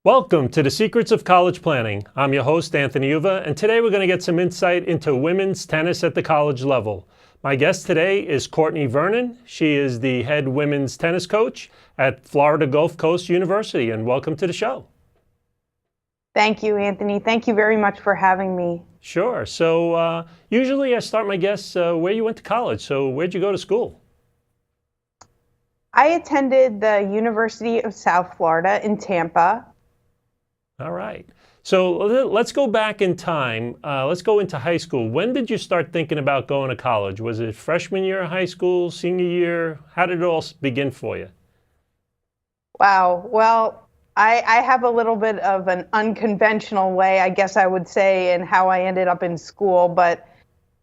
Welcome to the Secrets of College Planning. I'm your host, Anthony Uva, and today we're going to get some insight into women's tennis at the college level. My guest today is Courtney Vernon. She is the head women's tennis coach at Florida Gulf Coast University, and welcome to the show. Thank you, Anthony. Thank you very much for having me. Sure. So usually I start my guests where you went to college. So where'd you go to school? I attended the University of South Florida in Tampa. All right. So let's go back in time. Let's go into high school. When did you start thinking about going to college? Was it freshman year of high school, senior year? How did it all begin for you? Wow. Well, I have a little bit of an unconventional way, I guess I would say, in how I ended up in school. But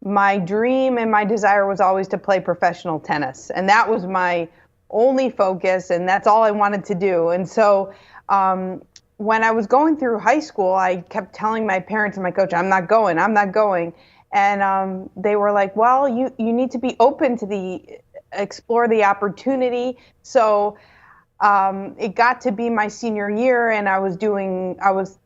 my dream and my desire was always to play professional tennis. And that was my only focus, and that's all I wanted to do. And so when I was going through high school, I kept telling my parents and my coach, I'm not going. And they were like, well, you need to be open to explore the opportunity. So it got to be my senior year, and I was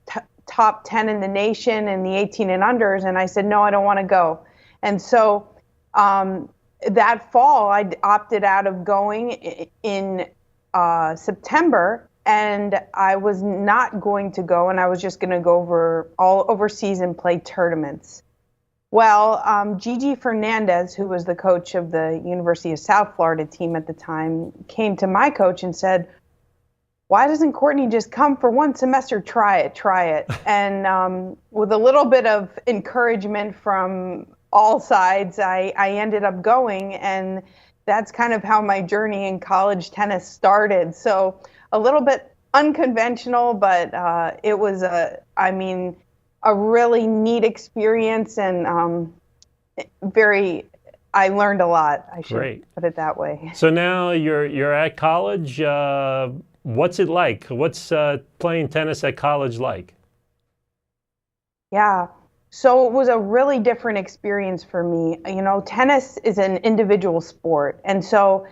top 10 in the nation in the 18 and unders, and I said, no, I don't want to go. And so that fall, I opted out of going in September, and I was not going to go, and I was just going to go all overseas and play tournaments. Well, Gigi Fernandez, who was the coach of the University of South Florida team at the time, came to my coach and said, why doesn't Courtney just come for one semester? Try it. And with a little bit of encouragement from all sides, I ended up going, and that's kind of how my journey in college tennis started. So a little bit unconventional, but it was a really neat experience, and I learned a lot. I should put it that way. So now you're at college. What's it like? What's playing tennis at college like? Yeah. So it was a really different experience for me. You know, tennis is an individual sport. And so,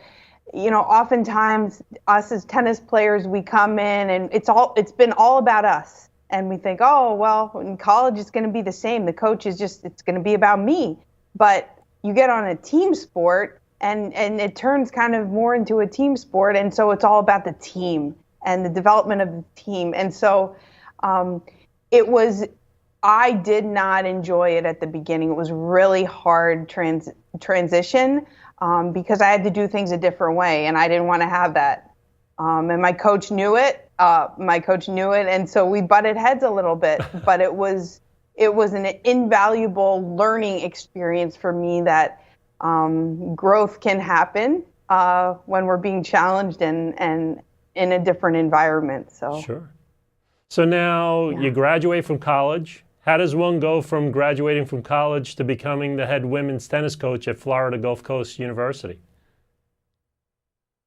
you know, oftentimes us as tennis players, we come in and it's been all about us. And we think, oh, well, in college it's going to be the same. The coach is it's going to be about me. But you get on a team sport and it turns kind of more into a team sport. And so it's all about the team and the development of the team. And so I did not enjoy it at the beginning. It was really hard transition because I had to do things a different way, and I didn't want to have that. And my coach knew it. And so we butted heads a little bit. But it was an invaluable learning experience for me that growth can happen when we're being challenged and in a different environment. So sure. So now you graduate from college. How does one go from graduating from college to becoming the head women's tennis coach at Florida Gulf Coast University?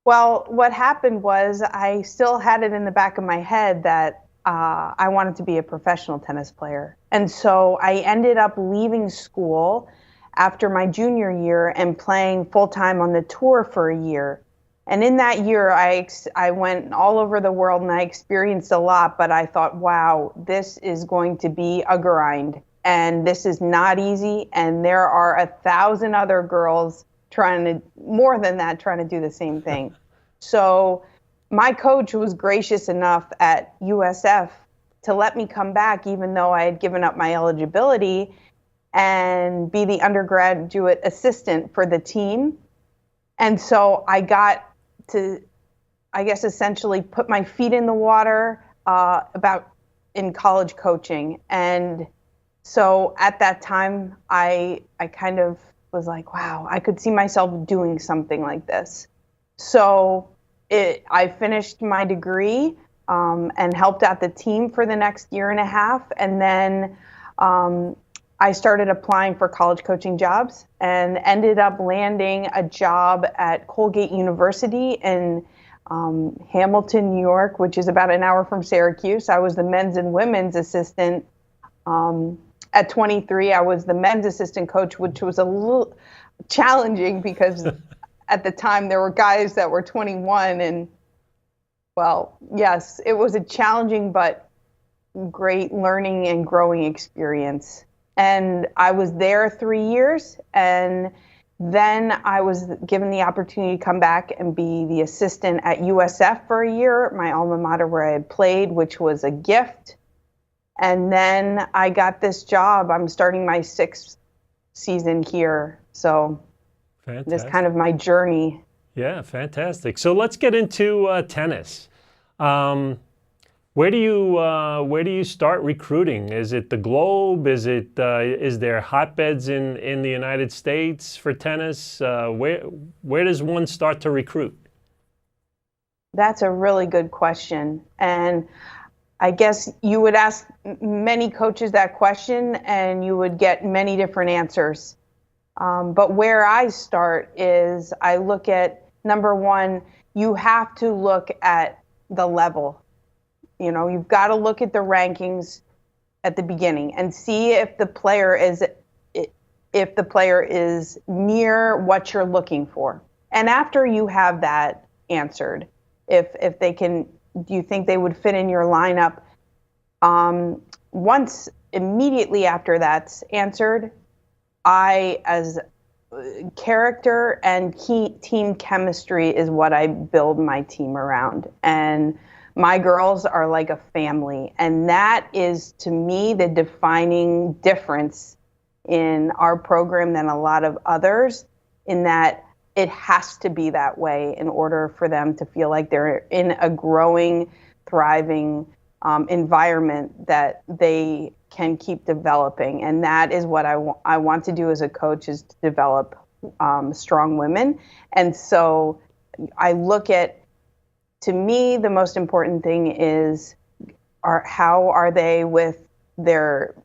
Well, what happened was I still had it in the back of my head that I wanted to be a professional tennis player. And so I ended up leaving school after my junior year and playing full-time on the tour for a year. And in that year, I went all over the world and I experienced a lot, but I thought, wow, this is going to be a grind and this is not easy. And there are 1,000 other girls more than that, trying to do the same thing. So my coach was gracious enough at USF to let me come back, even though I had given up my eligibility, and be the undergraduate assistant for the team. And so I got to, I guess, essentially put my feet in the water in college coaching. And so at that time, I kind of was like, wow, I could see myself doing something like this. So I finished my degree and helped out the team for the next year and a half. And then I started applying for college coaching jobs and ended up landing a job at Colgate University in Hamilton, New York, which is about an hour from Syracuse. I was the men's and women's assistant. At 23, I was the men's assistant coach, which was a little challenging because at the time there were guys that were 21 and Well, yes, it was a challenging but great learning and growing experience. And I was there 3 years, and then I was given the opportunity to come back and be the assistant at USF for a year, my alma mater where I had played, which was a gift. And then I got this job. I'm starting my sixth season here. So this is kind Fantastic. of my journey. Yeah, fantastic. So let's get into tennis. Um, where do you start recruiting? Is it the Globe? Is there hotbeds in the United States for tennis? Where does one start to recruit? That's a really good question. And I guess you would ask many coaches that question and you would get many different answers. But where I start is I look at number one, you have to look at the level. You know, you've got to look at the rankings at the beginning and see if the player is near what you're looking for. And after you have that answered, if they can, do you think they would fit in your lineup? Once immediately after that's answered, as character and team chemistry is what I build my team around. And my girls are like a family. And that is, to me, the defining difference in our program than a lot of others, in that it has to be that way in order for them to feel like they're in a growing, thriving environment that they can keep developing. And that is what I want to do as a coach, is to develop strong women. And so I look at, to me, the most important thing is, how are they with their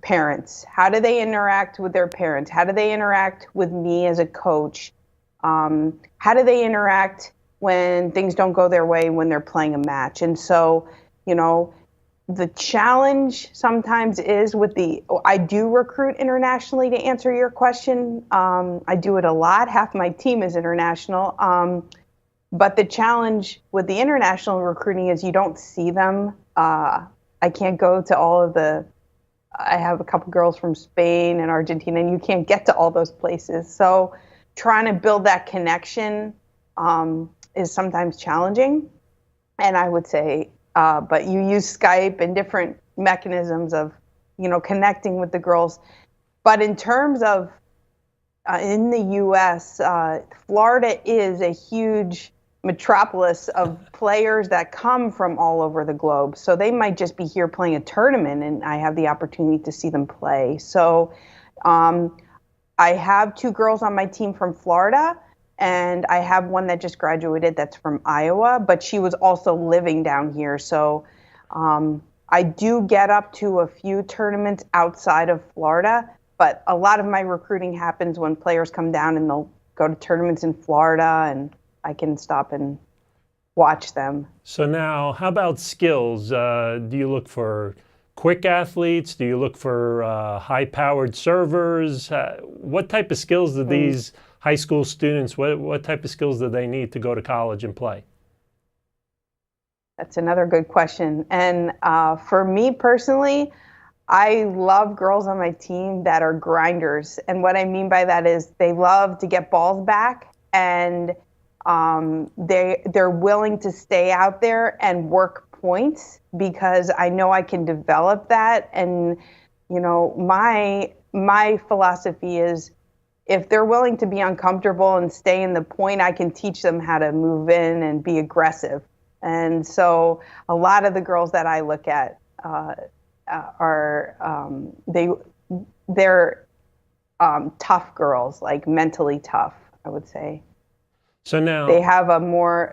parents? How do they interact with their parents? How do they interact with me as a coach? How do they interact when things don't go their way when they're playing a match? And so, you know, the challenge sometimes is I do recruit internationally, to answer your question. I do it a lot. Half my team is international. But the challenge with the international recruiting is you don't see them. I can't go to I have a couple girls from Spain and Argentina, and you can't get to all those places. So trying to build that connection is sometimes challenging. And I would say, but you use Skype and different mechanisms of, connecting with the girls. But in terms of in the U.S., Florida is a huge metropolis of players that come from all over the globe. So they might just be here playing a tournament, and I have the opportunity to see them play. So I have two girls on my team from Florida, and I have one that just graduated that's from Iowa, but she was also living down here. So I do get up to a few tournaments outside of Florida, but a lot of my recruiting happens when players come down and they'll go to tournaments in Florida, and I can stop and watch them. So now, how about skills? Do you look for quick athletes? Do you look for high-powered servers? What type of skills do these high school students, what type of skills do they need to go to college and play? That's another good question. And for me personally, I love girls on my team that are grinders. And what I mean by that is they love to get balls back, and they're willing to stay out there and work points, because I know I can develop that. And my philosophy is, if they're willing to be uncomfortable and stay in the point, I can teach them how to move in and be aggressive. And so a lot of the girls that I look at they're tough girls, like mentally tough, I would say. So now they have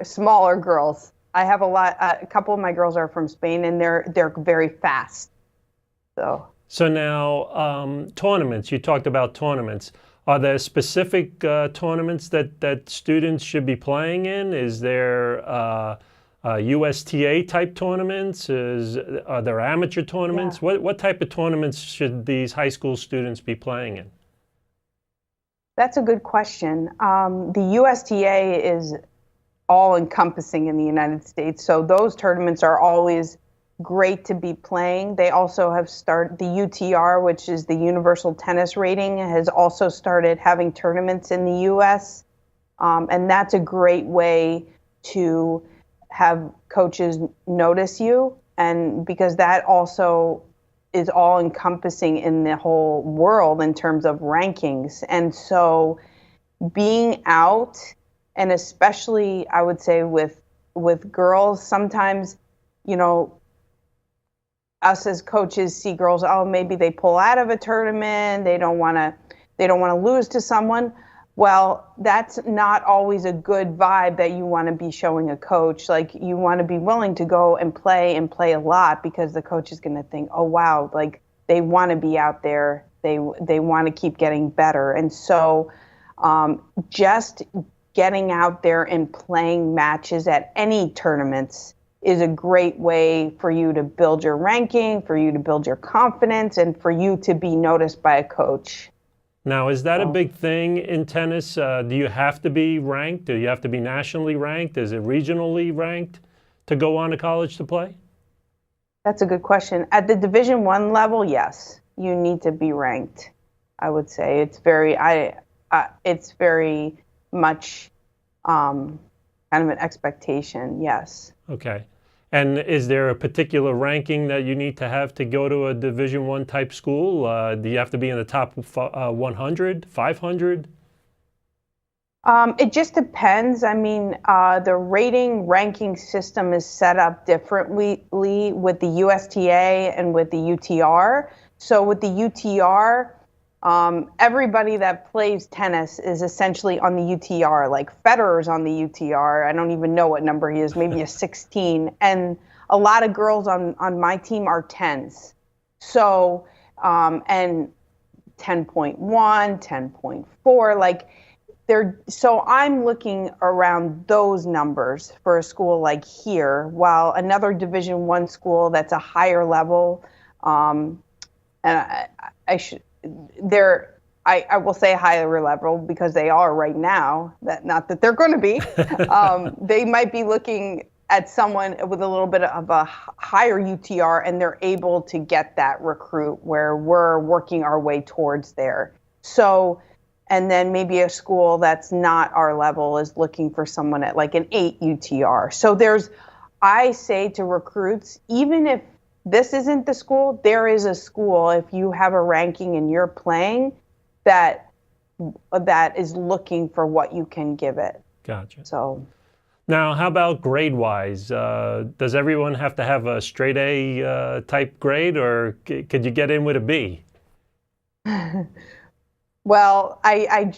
smaller girls. I have a couple of my girls are from Spain, and they're very fast. So now tournaments, you talked about tournaments. Are there specific tournaments that students should be playing in? Is there USTA type tournaments? Are there amateur tournaments? Yeah. What type of tournaments should these high school students be playing in? That's a good question. The USTA is all encompassing in the United States. So those tournaments are always great to be playing. They also have started the UTR, which is the Universal Tennis Rating, has also started having tournaments in the US. And that's a great way to have coaches notice you, and because that also is all encompassing in the whole world in terms of rankings. And so being out, and especially I would say with girls, sometimes, us as coaches see girls, oh, maybe they pull out of a tournament, they don't want to lose to someone. Well, that's not always a good vibe that you want to be showing a coach. Like, you want to be willing to go and play a lot, because the coach is going to think, oh, wow, like, they want to be out there. They want to keep getting better. And so just getting out there and playing matches at any tournaments is a great way for you to build your ranking, for you to build your confidence, and for you to be noticed by a coach. Now, is that a big thing in tennis? Do you have to be ranked? Do you have to be nationally ranked? Is it regionally ranked to go on to college to play? That's a good question. At the Division I level, yes, you need to be ranked. I would say it's very much kind of an expectation. Yes. Okay. And is there a particular ranking that you need to have to go to a Division I type school? Do you have to be in the top 100, 500? It just depends. I mean, the ranking system is set up differently with the USTA and with the UTR. So with the UTR, everybody that plays tennis is essentially on the UTR. Like, Federer's on the UTR. I don't even know what number he is, maybe a 16. And a lot of girls on my team are 10s. So, and 10.1, 10.4, like, so I'm looking around those numbers for a school like here, while another Division I school that's a higher level, and I will say higher level because they are right now, not that they're going to be. They might be looking at someone with a little bit of a higher UTR, and they're able to get that recruit, where we're working our way towards there. So, and then maybe a school that's not our level is looking for someone at like an 8 UTR. So I say to recruits, even if this isn't the school, there is a school, if you have a ranking and you're playing, that is looking for what you can give it. Gotcha. So now, how about grade-wise? Does everyone have to have a straight A type grade, or could you get in with a B? Well, I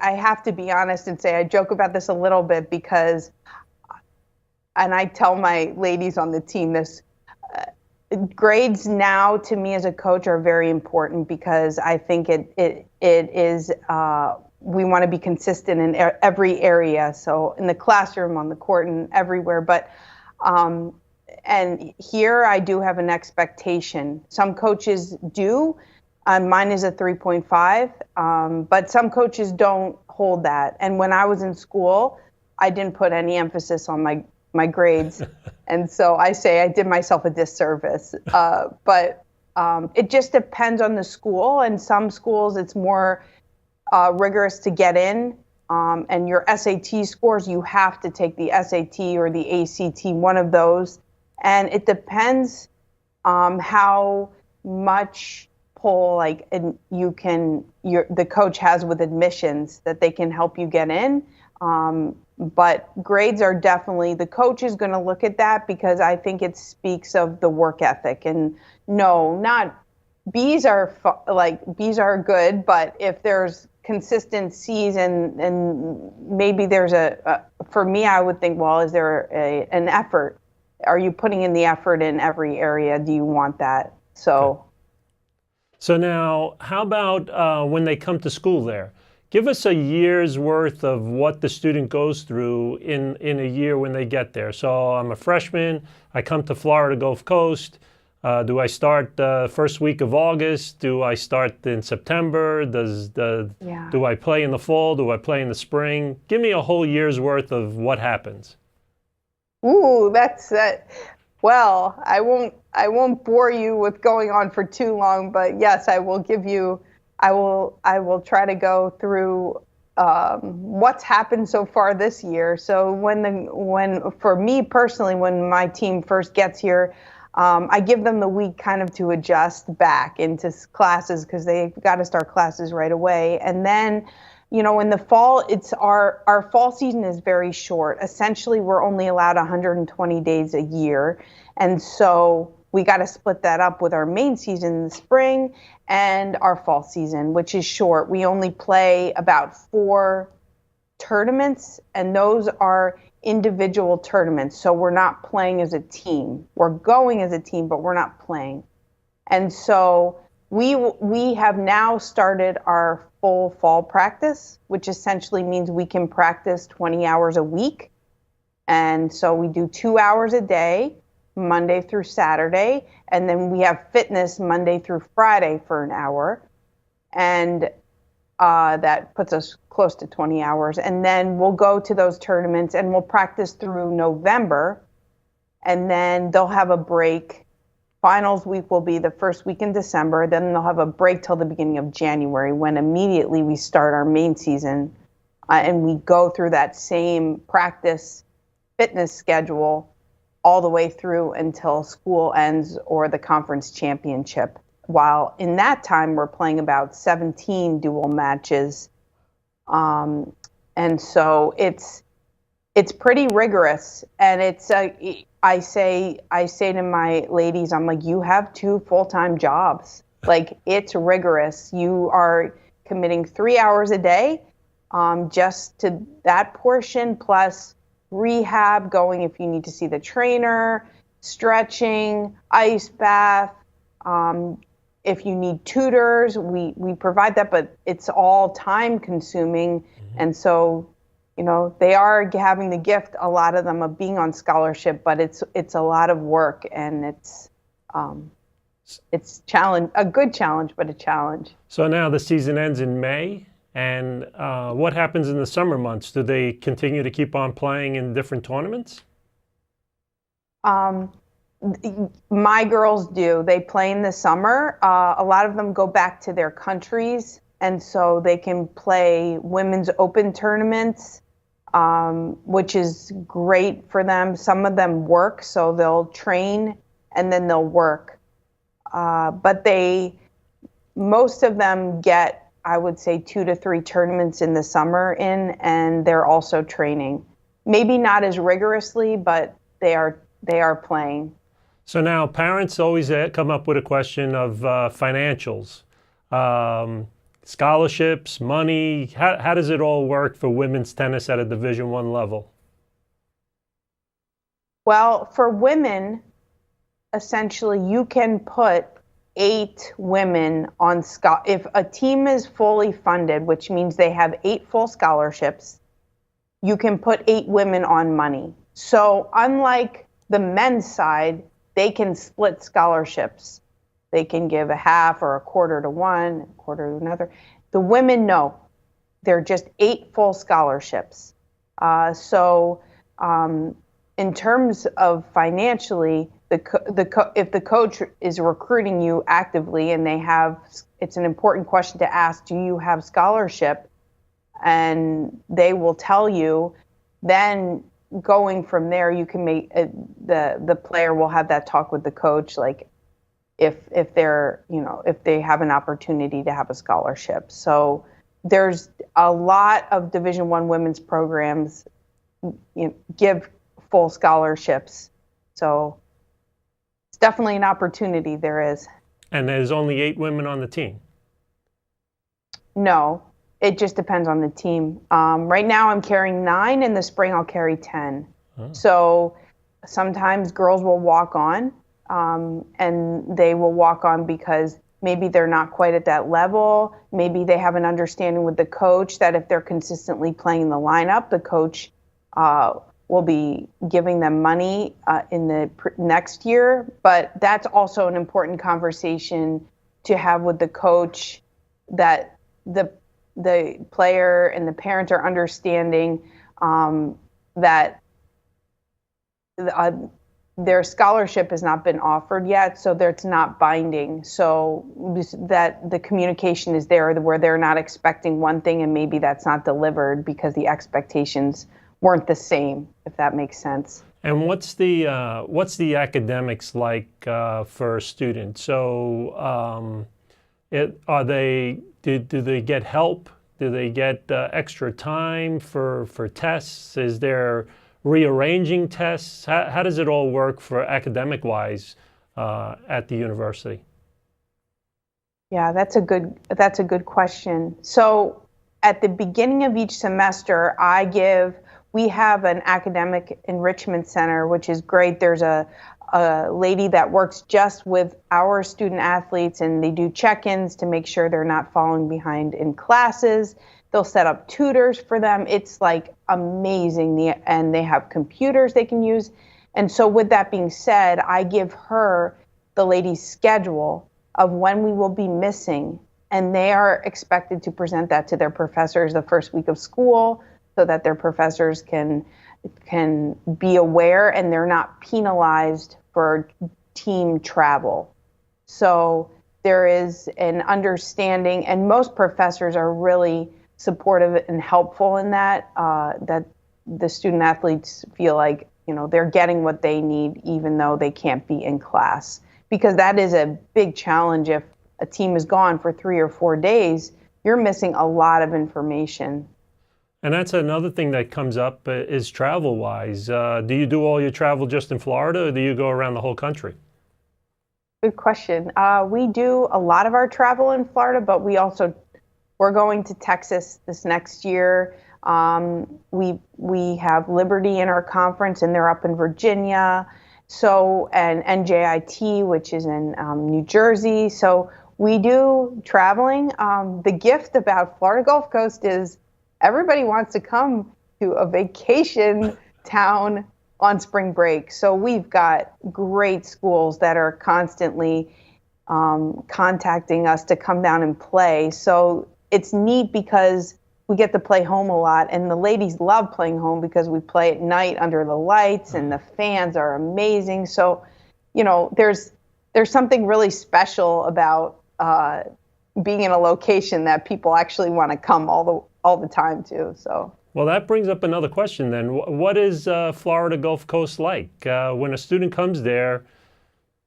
have to be honest and say I joke about this a little bit, because, and I tell my ladies on the team this, grades now to me as a coach are very important, because I think it is, we want to be consistent in every area. So in the classroom, on the court, and everywhere. But and here I do have an expectation. Some coaches do. Mine is a 3.5, but some coaches don't hold that. And when I was in school, I didn't put any emphasis on my grades. And so I say I did myself a disservice. But it just depends on the school. And some schools, it's more rigorous to get in. And your SAT scores, you have to take the SAT or the ACT, one of those. And it depends how much pull the coach has with admissions that they can help you get in. But grades are definitely, the coach is going to look at that, because I think it speaks of the work ethic. And no, not B's are B's are good, but if there's consistent C's and maybe there's for me, I would think, well, is there an effort? Are you putting in the effort in every area? Do you want that? So. Okay. So now, how about when they come to school there? Give us a year's worth of what the student goes through in a year when they get there. So I'm a freshman, I come to Florida Gulf Coast. Do I start the first week of August? Do I start in September? Do I play in the fall? Do I play in the spring? Give me a whole year's worth of what happens. Ooh, that's well, I won't bore you with going on for too long, but yes, I will give you. I will try to go through what's happened so far this year. So when for me personally, when my team first gets here, I give them the week kind of to adjust back into classes because they've got to start classes right away. And then, in the fall, it's our fall season is very short. Essentially, we're only allowed 120 days a year. And so we got to split that up with our main season in the spring and our fall season, which is short. We only play about 4 tournaments, and those are individual tournaments. So we're not playing as a team. We're going as a team, but we're not playing. And so we have now started our full fall practice, which essentially means we can practice 20 hours a week. And so we do 2 hours a day, Monday through Saturday, and then we have fitness Monday through Friday for an hour, and that puts us close to 20 hours. And then we'll go to those tournaments and we'll practice through November, and then they'll have a break. Finals week will be the first week in December, then they'll have a break till the beginning of January, when immediately we start our main season, and we go through that same practice fitness schedule all the way through until school ends or the conference championship. While in that time, we're playing about 17 dual matches. And so it's pretty rigorous. And I say to my ladies, I'm like, you have 2 full-time jobs. Like, it's rigorous. You are committing 3 hours a day just to that portion, plus rehab, going if you need to see the trainer, stretching, ice bath. If you need tutors, we provide that, but it's all time consuming. Mm-hmm. And so, they are having the gift, a lot of them, of being on scholarship, but it's a lot of work, and it's a good challenge, but a challenge. So now the season ends in May. And what happens in the summer months? Do they continue to keep on playing in different tournaments? My girls do. They play in the summer. A lot of them go back to their countries, and so they can play women's open tournaments, which is great for them. Some of them work, so they'll train and then they'll work. But most of them get, I would say, 2 to 3 tournaments in the summer and they're also training. Maybe not as rigorously, but they are playing. So now parents always come up with a question of financials, scholarships, money. How does it all work for women's tennis at a Division I level? Well, for women, essentially, you can put 8 women on if a team is fully funded, which means they have 8 full scholarships, you can put 8 women on money. So unlike the men's side, they can split scholarships. They can give a half or a quarter to one, a quarter to another. The women, no. They're just 8 full scholarships. So in terms of financially, if the coach is recruiting you actively and it's an important question to ask, do you have scholarship? And they will tell you, then going from there, you can make the player will have that talk with the coach, like if they have an opportunity to have a scholarship. So there's a lot of Division I women's programs give full scholarships. So it's definitely an opportunity there is. And there's only 8 women on the team? No, it just depends on the team. Right now I'm carrying 9. In the spring I'll carry 10. Oh. So sometimes girls will walk on, and they will walk on because maybe they're not quite at that level. Maybe they have an understanding with the coach that if they're consistently playing the lineup, the coach we'll be giving them money in the next year. But that's also an important conversation to have with the coach, that the player and the parents are understanding that their scholarship has not been offered yet, so it's not binding. So that the communication is there, where they're not expecting one thing and maybe that's not delivered because the expectations weren't the same, if that makes sense. And what's the academics like for a student? So do they get help? Do they get extra time for tests? Is there rearranging tests? How does it all work for academic-wise at the university? Yeah, that's a good question. So at the beginning of each semester, we have an academic enrichment center, which is great. There's a lady that works just with our student athletes, and they do check-ins to make sure they're not falling behind in classes. They'll set up tutors for them. It's like amazing. And they have computers they can use. And so with that being said, I give her the lady's schedule of when we will be missing. And they are expected to present that to their professors the first week of school so that their professors can be aware and they're not penalized for team travel. So there is an understanding, and most professors are really supportive and helpful in that the student athletes feel like, they're getting what they need even though they can't be in class, because that is a big challenge. If a team is gone for 3 or 4 days, you're missing a lot of information. And that's another thing that comes up is travel-wise. Do you do all your travel just in Florida, or do you go around the whole country? Good question. We do a lot of our travel in Florida, but we're going to Texas this next year. We have Liberty in our conference, and they're up in Virginia. So, and NJIT, which is in New Jersey. So we do traveling. The gift about Florida Gulf Coast is everybody wants to come to a vacation town on spring break. So we've got great schools that are constantly contacting us to come down and play. So it's neat because we get to play home a lot, and the ladies love playing home because we play at night under the lights and the fans are amazing. So, there's something really special about being in a location that people actually want to come all the time to. So. Well, that brings up another question then. What is Florida Gulf Coast like? When a student comes there,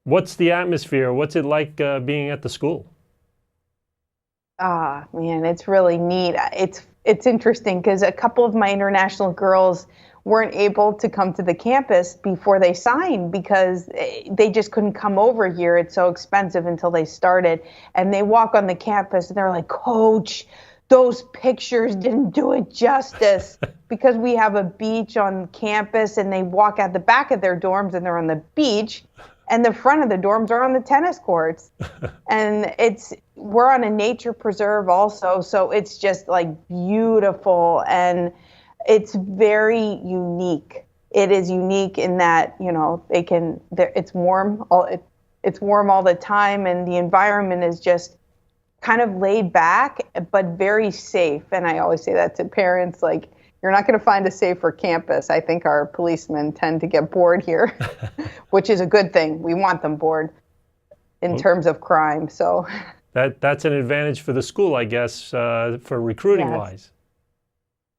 what's the atmosphere? What's it like being at the school? Man, it's really neat. It's interesting because a couple of my international girls weren't able to come to the campus before they signed because they just couldn't come over here. It's so expensive until they started. And they walk on the campus and they're like, "Coach, those pictures didn't do it justice," because we have a beach on campus, and they walk out the back of their dorms and they're on the beach, and the front of the dorms are on the tennis courts. And we're on a nature preserve also, so it's just like beautiful, and it's very unique. It is unique in that, it's warm all the time, and the environment is just kind of laid back, but very safe. And I always say that to parents, like, you're not going to find a safer campus. I think our policemen tend to get bored here, which is a good thing. We want them bored in terms of crime. So that's an advantage for the school, I guess, for recruiting wise.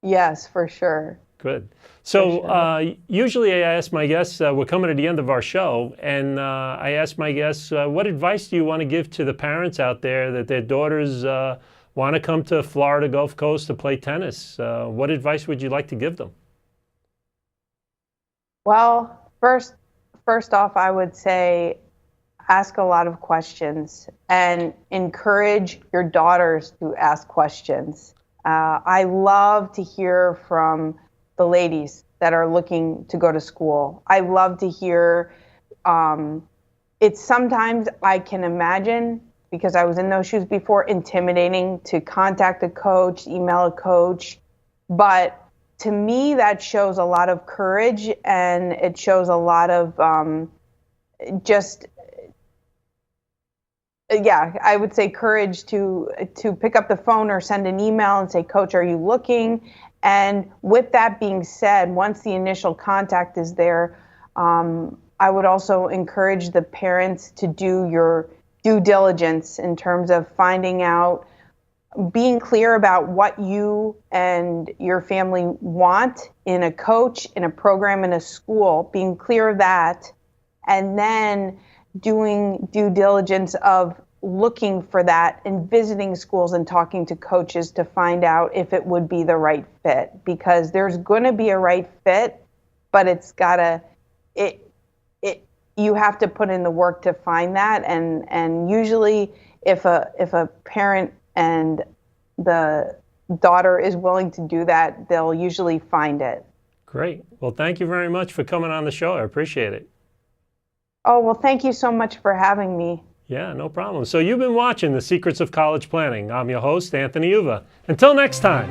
Yes, for sure. Good. So usually I ask my guests, we're coming to the end of our show, and I ask my guests, what advice do you want to give to the parents out there that their daughters want to come to Florida Gulf Coast to play tennis? What advice would you like to give them? Well, first off, I would say ask a lot of questions and encourage your daughters to ask questions. I love to hear from the ladies that are looking to go to school. I love to hear, it's sometimes, I can imagine, because I was in those shoes before, intimidating to contact a coach, email a coach. But to me, that shows a lot of courage, and it shows a lot of I would say courage to pick up the phone or send an email and say, Coach, are you looking? And with that being said, once the initial contact is there, I would also encourage the parents to do your due diligence in terms of finding out, being clear about what you and your family want in a coach, in a program, in a school, being clear of that, and then doing due diligence of looking for that and visiting schools and talking to coaches to find out if it would be the right fit, because there's going to be a right fit, but you have to put in the work to find that. And usually if a parent and the daughter is willing to do that, they'll usually find it. Great. Well, thank you very much for coming on the show. I appreciate it. Oh, well, thank you so much for having me. Yeah, no problem. So you've been watching The Secrets of College Planning. I'm your host, Anthony Uva. Until next time.